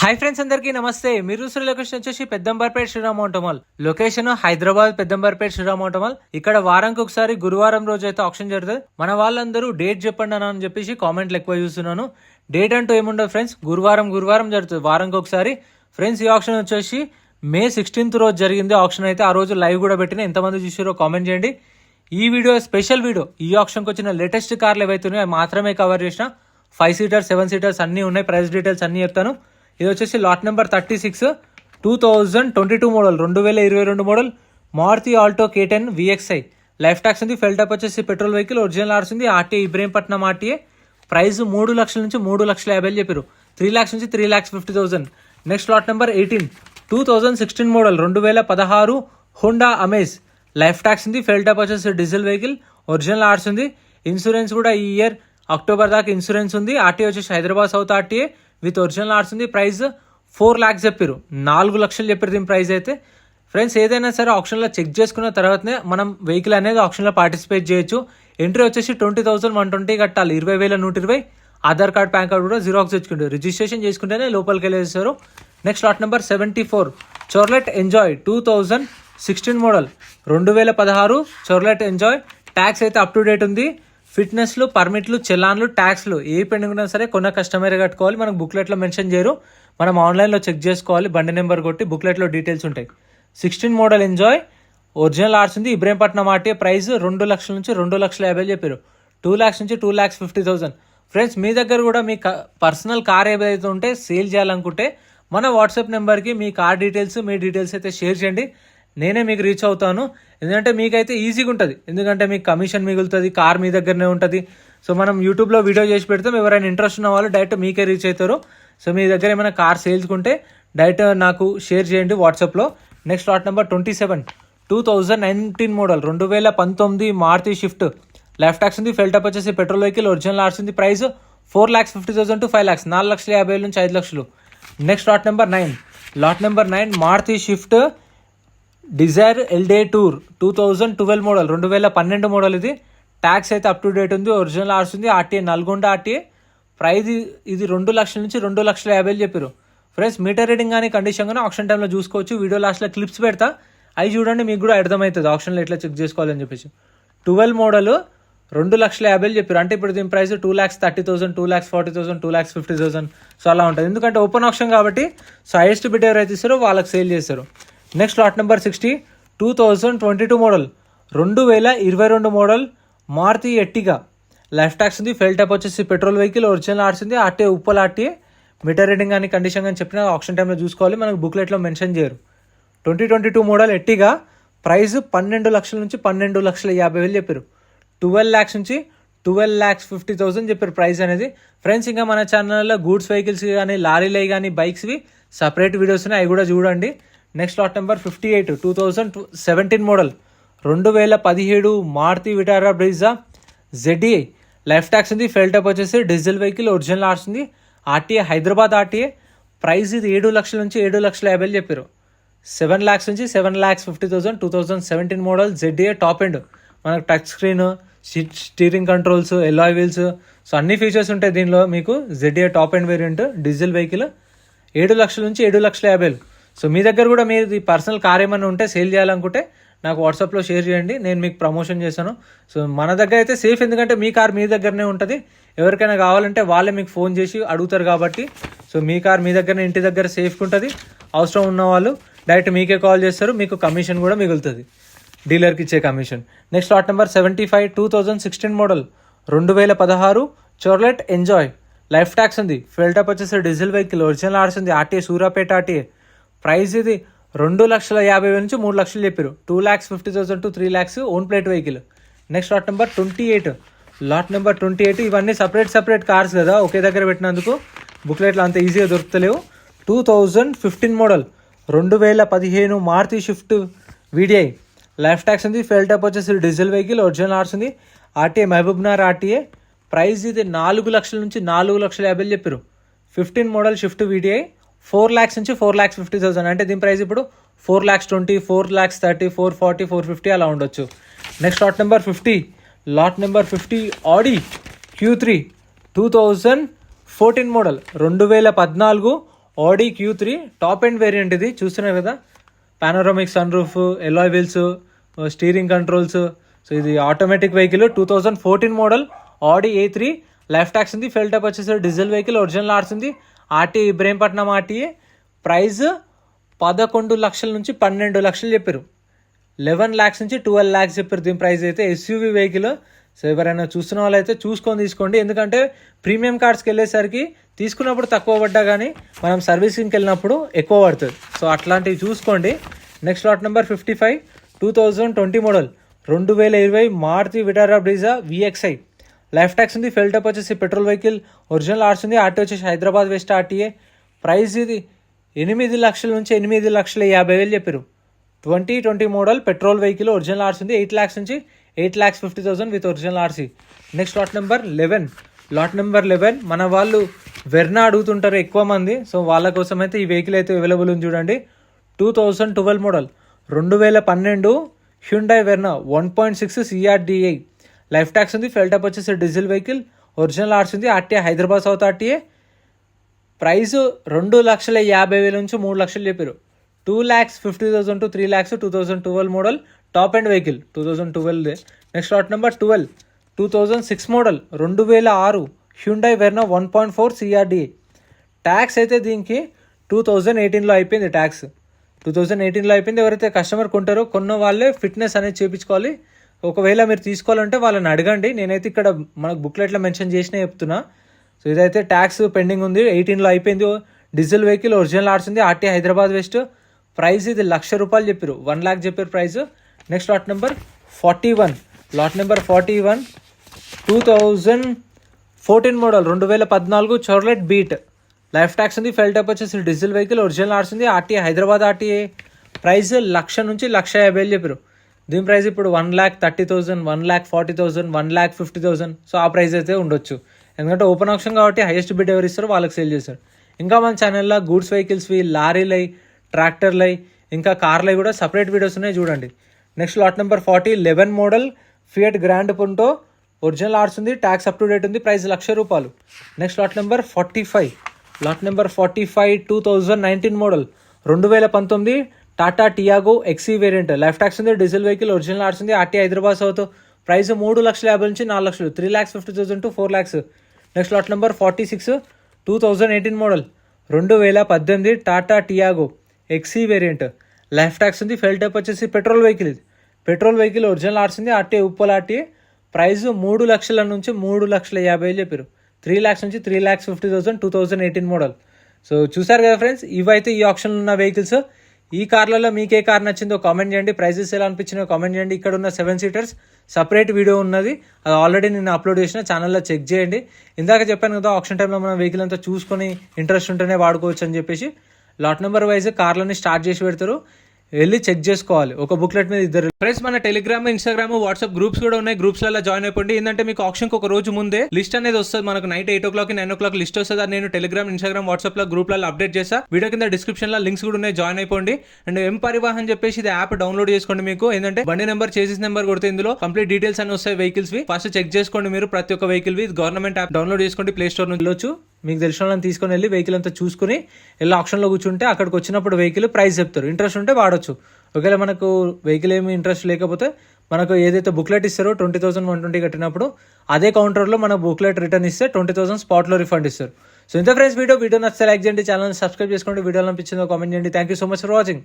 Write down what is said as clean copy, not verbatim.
Hi friends, అందరికీ నమస్తే. మీరు చూసిన లొకేషన్ వచ్చేసి Peddamberpet Sriram auto mall. Location Hyderabad Peddamberpet Sriram auto mall. ఇక్కడ వారానికి ఒకసారి గురువారం రోజు అయితే ఆప్షన్ జరుగుతుంది. మన వాళ్ళందరూ డేట్ చెప్పండి అని చెప్పేసి కామెంట్లు ఎక్కువ చూస్తున్నాను. డేట్ అంటూ ఏముండదు ఫ్రెండ్స్, గురువారం జరుగుతుంది వారానికి ఒకసారి. ఫ్రెండ్స్, ఈ ఆప్షన్ వచ్చేసి May 16th రోజు జరిగింది ఆప్షన్ అయితే. ఆ రోజు లైవ్ కూడా పెట్టిన, ఎంతమంది చూసారో కామెంట్ చేయండి. ఈ వీడియో స్పెషల్ వీడియో. ఈ ఆప్షన్కి వచ్చిన లేటెస్ట్ కార్లు ఏవైతే ఉన్నాయో మాత్రమే కవర్ చేసిన. 5 సీటర్స్ 7 సీటర్స్ అన్నీ ఉన్నాయి. ప్రైస్ డీటెయిల్స్ అన్నీ చెప్తాను. ఇది వచ్చేసి lot number 36 2022 model 2022 model Maruti Alto K10 VXI. Life tax ఉంది. ఫెల్ టాప్ వచ్చేసి పెట్రోల్ వెహికల్, ఒరిజినల్ ఆర్స్ ఉంది. RTA Ibrahimpatnam RTA. ప్రైస్ 3 లక్షల నుంచి 3,50,000 చెప్పారు. 3 lakhs నుంచి 3,50,000. Next lot number 18 2016 model 2016 Honda Amaze. Life tax ఉంది. ఫెల్ టాప్ వచ్చేసి డీజిల్ వెహికల్, ఒరిజినల్ ఆర్స్ ఉంది. ఇన్సూరెన్స్ కూడా ఈ ఇయర్ అక్టోబర్ దాకా ఇన్సూరెన్స్ ఉంది. ఆర్టీఏ వచ్చేసి Hyderabad south RTA with original ఆర్స్ ఉంది. ప్రైస్ 4 lakhs చెప్పారు. 4 లక్షలు చెప్పారు దీని ప్రైస్ అయితే. ఫ్రెండ్స్, ఏదైనా సరే ఆప్షన్లో చెక్ చేసుకున్న తర్వాతనే మనం వెహికల్ అనేది ఆప్షన్లో పార్టిసిపేట్ చేయొచ్చు. ఎంట్రీ వచ్చేసి 20,120 కట్టాలి. 20,120. ఆధార్ కార్డ్, పాన్ కార్డ్ కూడా జిరాక్స్ తెచ్చుకుంటారు. రిజిస్ట్రేషన్ చేసుకుంటేనే లోపలికి వెళ్ళేస్తారు. Next lot number 74 Chevrolet Enjoy 2016 model 2016 Chevrolet Enjoy. Tax అయితే అప్ టు డేట్ ఉంది. ఫిట్నెస్లు, పర్మిట్లు, చెలాన్లు, ట్యాక్స్లు ఏ పెండింగ్ ఉన్నా సరే కొన్న కస్టమరే కట్టుకోవాలి. మనకు బుక్లెట్లో మెన్షన్ చేయరు. మనం ఆన్లైన్లో చెక్ చేసుకోవాలి. బండి నెంబర్ కొట్టి బుక్లెట్లో డీటెయిల్స్ ఉంటాయి. 16 మోడల్ ఎంజాయ్, ఒరిజినల్ ఆర్స్ ఉంది. ఇబ్రహీంపట్నం ఆర్టీఏ. ప్రైస్ 2 లక్షల నుంచి 2,50,000 చెప్పారు. 2 lakhs నుంచి 2,50,000. ఫ్రెండ్స్, మీ దగ్గర కూడా మీ పర్సనల్ కార్ ఏదైతే ఉంటే సేల్ చేయాలనుకుంటే మన వాట్సాప్ నెంబర్కి మీ కార్ డీటెయిల్స్, మీ డీటెయిల్స్ అయితే షేర్ చేయండి. నేనే మీకు రీచ్ అవుతాను. ఎందుకంటే మీకైతే ఈజీగా ఉంటుంది. ఎందుకంటే మీకు కమిషన్ మిగులుతుంది, కార్ మీ దగ్గరనే ఉంటుంది. సో మనం యూట్యూబ్లో వీడియో చేసి పెడతాం. ఎవరైనా ఇంట్రెస్ట్ ఉన్న వాళ్ళు డైరెక్ట్ మీకే రీచ్ అవుతారు. సో మీ దగ్గర ఏమైనా కార్ సేల్స్కుంటే డైరెక్ట్ నాకు షేర్ చేయండి వాట్సాప్లో. Next lot number 27 2019 model 2019 Maruti Swift. Life tax ఉంది. ఫెల్ టాప్ వచ్చేసి పెట్రోల్ వెహికల్, ఒరిజినల్ ఆర్స్ ఉంది. Price 4,50,000 to 5 lakhs. 4,50,000 నుంచి 5 లక్షలు. Next lot number 9 Maruti Swift Dzire ఎల్డే టూర్ 2012 మోడల్ 2012 మోడల్. ఇది ట్యాక్స్ అయితే అప్ టు డేట్ ఉంది. ఒరిజినల్ ఆర్స్ ఉంది. RTA Nalgonda RTA. ప్రైస్ ఇది 2 లక్షల నుంచి 2,50,000 చెప్పారు. ఫ్రెండ్స్, మీటర్ రీడింగ్ కానీ కండిషన్ కానీ ఆప్షన్ టైంలో చూసుకోవచ్చు. వీడియో లాస్ట్లో క్లిప్స్ పెడతా, అవి చూడండి. మీకు కూడా అర్థమవుతుంది ఆప్షన్లో ఎట్లా చెక్ చేసుకోవాలని చెప్పేసి. 12 మోడల్ 2,50,000 చెప్పారు. అంటే ఇప్పుడు దీని ప్రైస్ 2,30,000, 2,40,000, 2,50,000. సో అలా ఉంటుంది. ఎందుకంటే ఓపెన్ ఆప్షన్ కాబట్టి సో హైయెస్ట్ బిడ్ ఎవరైతే ఇస్తారో వాళ్ళకి సేల్ చేస్తారు. Next lot number 60 2022 model 2022 model Maruti Ertiga. Life tax ఉంది. ఫెల్ టాప్ వచ్చేసి పెట్రోల్ వెహికల్, ఒరిజినల్ ఆర్స్ ఉంది. RTA Uppal RTA. Meter reading కానీ కండిషన్ కానీ చెప్పిన ఆప్షన్ టైంలో చూసుకోవాలి. మనకు బుక్లెట్లో మెన్షన్ చేయరు. 2022 మోడల్ ఎట్టిగా. ప్రైస్ 12 లక్షల నుంచి 12,50,000 చెప్పారు. 12 lakhs నుంచి 12,50,000 చెప్పారు ప్రైస్ అనేది. ఫ్రెండ్స్, ఇంకా మన ఛానల్లో గూడ్స్ వెహికల్స్ కానీ, లారీలు కానీ, బైక్స్వి సపరేట్ వీడియోస్ ఉన్నాయి, అవి కూడా చూడండి. Next lot number 58 2017 model 2017 Maruti Vitara Brezza ZDI. Life tax ఉంది. ఫెల్ టాప్ వచ్చేసి డీజిల్ వెహికల్, ఒరిజినల్ ఆర్స్ ఉంది. RTA Hyderabad RTA. ప్రైస్ ఇది 7 లక్షల నుంచి 7,50,000 చెప్పారు. 7 lakhs నుంచి 7,50,000. 2017 మోడల్ ZDI టాప్ ఎండ్. మనకు touch screen, steering controls, alloy wheels, so అన్ని ఫీచర్స్ ఉంటాయి దీనిలో. మీకు ZDI top end variant diesel vehicle. 7 లక్షల నుంచి 7,50,000. సో మీ దగ్గర కూడా మీరు పర్సనల్ కార్ ఏమైనా ఉంటే సేల్ చేయాలనుకుంటే నాకు వాట్సాప్లో షేర్ చేయండి, నేను మీకు ప్రమోషన్ చేశాను. సో మన దగ్గర అయితే సేఫ్, ఎందుకంటే మీ కార్ మీ దగ్గరనే ఉంటుంది. ఎవరికైనా కావాలంటే వాళ్ళే మీకు ఫోన్ చేసి అడుగుతారు కాబట్టి సో మీ కార్ మీ దగ్గరనే ఇంటి దగ్గర సేఫ్గా ఉంటుంది. అవసరం ఉన్న వాళ్ళు డైరెక్ట్ మీకే కాల్ చేస్తారు. మీకు కమిషన్ కూడా మిగులుతుంది, డీలర్కి ఇచ్చే commission. Next lot number 75 2016 model 2016 Chevrolet Enjoy. Life tax ఉంది. ఫెల్ టాప్ వచ్చేసి డీజిల్ వెహికల్, ఒరిజినల్ ఆర్స్ ఉంది. RTA Suryapet RTA. ప్రైస్ ఇది 2,50,000 నుంచి 3 లక్షలు చెప్పారు. 2,50,000 to 3 lakhs own plate vehicle. Next lot number 28 ఇవన్నీ సపరేట్ కార్స్ కదా, ఒకే దగ్గర పెట్టినందుకు బుక్లెట్లు అంత ఈజీగా దొరుకుతలేవు. 2015 model 2015 Maruti Swift VDI. Life tax ఉంది. ఫెల్ టాప్ వచ్చేసి డీజిల్ వెహికల్, ఒరిజినల్ ఆర్స్ ఉంది. RTA Mahabubnagar RTA. ప్రైస్ ఇది 4 లక్షల నుంచి 4,50,000 చెప్పారు. 15 మోడల్ షిఫ్ట్ VDI. 4 lakhs నుంచి 4,50,000. అంటే దీని ప్రైస్ ఇప్పుడు 4,20,000, 4,30,000, 4,40,000, 4,50,000 అలా ఉండొచ్చు. Next lot number 50 Audi Q3 2014 model 2014 Audi Q3 top end variant ఇది చూస్తున్నారు కదా, panoramic sunroof, alloy wheels, steering controls. So ఇది automatic vehicle, 2014 model Audi A3. Life tax ఉంది, ఫెల్ టైప్ వచ్చేసరికి డీజిల్ వెహికల్, ఒరిజినల్ ఆర్స్ ఉంది, RTA Ibrahimpatnam RTA. Price 11 లక్షల నుంచి 12 లక్షలు చెప్పారు. 11 lakhs నుంచి 12 lakhs చెప్పారు దీని ప్రైస్ అయితే. SUV vehicle. సో ఎవరైనా చూస్తున్న వాళ్ళు అయితే చూసుకొని తీసుకోండి, ఎందుకంటే ప్రీమియం కార్స్కి వెళ్ళేసరికి తీసుకున్నప్పుడు తక్కువ పడ్డా కానీ మనం సర్వీసింగ్కి వెళ్ళినప్పుడు ఎక్కువ పడుతుంది. సో అట్లాంటివి చూసుకోండి. Next lot number 55 2020 model 2020 Maruti Vitara Brezza VXI. Life tax ఉంది, ఫెల్ టైప్ వచ్చేసి పెట్రోల్ వెహికల్, ఒరిజినల్ ఆర్స్ ఉంది, ఆర్టీ వచ్చేసి హైదరాబాద్ వెస్ట్ ఆర్టీఏ. ప్రైస్ ఇది 8 లక్షల నుంచి 8,50,000 చెప్పారు. 2020 మోడల్ పెట్రోల్ వెహికల్, ఒరిజినల్ ఆర్స్ ఉంది, 8 lakhs నుంచి 8,50,000 with original RC. Next lot number 11 మన వాళ్ళు వెర్నా అడుగుతుంటారు ఎక్కువ మంది. సో వాళ్ళ కోసం అయితే ఈ వెహికల్ అయితే అవైలబుల్ ఉంది చూడండి. 2012 model 2012 Hyundai Verna 1.6 CRDI. Life tax ఉంది, ఫెల్ టైప్ వచ్చేసి డీజిల్ వెహికల్, ఒరిజినల్ ఆర్స్ ఉంది, RTA Hyderabad south RTA. Price 2,50,000 నుంచి 3 లక్షలు చెప్పారు. 2,50,000 to 3 lakhs 2012 model top end vehicle 2012. Next lot number 2006 model 2006 Hyundai Verna 1.4 CRDI. Tax అయితే దీనికి 2018లో అయిపోయింది. ట్యాక్స్ 2018లో అయిపోయింది. ఎవరైతే కస్టమర్ కొంటారో కొన్న వాళ్ళే ఫిట్నెస్ అనేది చేయించుకోవాలి. ఒకవేళ మీరు తీసుకోవాలంటే వాళ్ళని అడగండి. నేనైతే ఇక్కడ మనకు బుక్లెట్లో మెన్షన్ చేసినా చెప్తున్నా. సో ఇదైతే ట్యాక్స్ పెండింగ్ ఉంది, 18లో అయిపోయింది. డీజిల్ వెహికల్, ఒరిజినల్ ఆర్స్ ఉంది, ఆర్టీ హైదరాబాద్ వెస్ట్. ప్రైస్ ఇది ₹1,00,000 చెప్పారు, 1 lakh చెప్పారు price. Next lot number 41 2014 model 2014 Chevrolet Beat. Life tax ఉంది, ఫెల్ టైప్ వచ్చేసి డీజిల్ వెహికల్, ఒరిజినల్ ఆర్స్ ఉంది, ఆర్టీ హైదరాబాద్ ఆర్టీఏ. ప్రైస్ 1,00,000 నుంచి 1,50,000 చెప్పారు. దీని ప్రైస్ ఇప్పుడు 1,30,000, 1,40,000, 1,50,000. సో ఆ ప్రైస్ అయితే ఉండొచ్చు, ఎందుకంటే ఓపెన్ ఆప్షన్ కాబట్టి హైయెస్ట్ బిడ్ ఎవరు ఇస్తారో వాళ్ళకి సేల్ చేస్తారు. ఇంకా మన ఛానల్లో గూడ్స్ వెహికల్స్వి, లారీలై, ట్రాక్టర్లై, ఇంకా కార్లై కూడా సపరేట్ వీడియోస్ ఉన్నాయి చూడండి. Next lot number 40 11 model Fiat Grand Punto, original ఆర్స్ ఉంది, ట్యాక్స్ అప్ టు డేట్ ఉంది, price ₹1,00,000. Next lot number 45 2019 model 2019 Tata Tiago XE variant. Life tax ఉంది, డీజిల్ వెహికల్, ఒరిజినల్ ఆర్స్ ఉంది, ఆర్టీ హైదరాబాద్ సౌత్. ప్రైస్ 3,50,000 నుంచి 4 లక్షలు, 3,50,000 to 4 lakhs. Next lot number 46 2018 model 2018 Tata Tiago XE variant. Life tax ఉంది, fuel type వచ్చేసి petrol vehicle. ఇది petrol vehicle, original ఆర్స్ ఉంది, ఆర్టీ ఉప్పల్ ఆర్టీ. ప్రైస్ 3 లక్షల నుంచి 3,50,000 చెప్పారు. 3 lakhs నుంచి 3,50,000 2018 మోడల్. సో చూసారు కదా ఫ్రెండ్స్, ఇవైతే ఈ ఆప్షన్లో ఉన్న వెహికల్స్. ఈ కార్లలో మీకు ఏ కార్ నచ్చిందో కామెంట్ చేయండి, ప్రైజెస్ ఎలా అనిపించినో కామెంట్ చేయండి. ఇక్కడ ఉన్న 7 seaters సపరేట్ వీడియో ఉన్నది, అది ఆల్రెడీ నేను అప్లోడ్ చేసిన ఛానల్లో చెక్ చేయండి. ఇందాక చెప్పాను కదా, ఆప్షన్ టైంలో మనం వెహికల్ అంతా చూసుకొని ఇంట్రెస్ట్ ఉంటేనే వాడుకోవచ్చు అని చెప్పేసి. లాట్ నెంబర్ వైజ్ కార్లని స్టార్ట్ చేసి పెడతారు, వెళ్ళి చెక్ చేసుకోవాలి. ఒక బుక్లెట్ మీద 2 ఫ్రెండ్స్ మన టెలిగ్రామ్, ఇన్స్టాగ్రామ్, వాట్సాప్ గ్రూప్స్ కూడా ఉన్నాయి. గ్రూప్స్లలో జాయిన్ అయిపోండి. ఏంటంటే మీకు ఆప్షన్కి ఒక రోజు ముందే లిస్ట్ అనేది వస్తుంది. మనకు నైట్ 8 o'clock 9 o'clock లిస్ట్ వస్తుంది. అది నేను టెలిగ్రామ్, ఇన్స్టాగ్రామ్, వాట్సాప్ లో గ్రూప్లలో అప్డేట్ చేస్తా. వీడియో కింద డిస్క్రిప్షన్ లో లింక్స్ కూడా ఉన్నాయి, జాయిన్ అయిపోండి. అండ్ ఎం పరివాహన్ చెప్పేసి ఇది యాప్ డౌన్లోడ్ చేసుకోండి. మీకు ఏంటంటే బండి నెంబర్, చేసిస్ నెంబర్ కొడితే ఇందులో కంప్లీట్ డీటెయిల్స్ అని వస్తాయి వెహికల్స్ వి. ఫస్ట్ చెక్ చేసుకోండి మీరు ప్రతి ఒక్క వెహికల్ వి. గవర్నమెంట్ యాప్ డౌన్లోడ్ చేసుకోండి, ప్లే స్టోర్ నుంచి వెళ్ళొచ్చు. మీకు తెలిసిన వాళ్ళని తీసుకొని వెళ్ళి వెహికల్ అంతా చూసుకుని వెళ్ళి ఆప్షన్లో కూర్చుంటే అక్కడికి వచ్చినప్పుడు వెహికల్ ప్రైస్ చెప్తారు. ఇంట్రెస్ట్ ఉంటే వాడొచ్చు. ఒకవేళ మనకు వెహికల్ ఏమి ఇంట్రెస్ట్ లేకపోతే మనకు ఏదైతే బుక్లెట్ ఇస్తారో 20,120 కట్టినప్పుడు అదే కౌంటర్లో మన బుక్లెట్ రిటర్న్ ఇస్తే 20,000 స్పాట్లో రిఫండ్ ఇస్తారు. సో ఇంత ఫ్రెండ్స్ వీడియో నచ్చితే లైక్ చేయండి, ఛానల్ సబ్స్క్రైబ్ చేసుకోండి. వీడియో అనిపించిందో కామెంట్ చేయండి. Thank you so much for watching.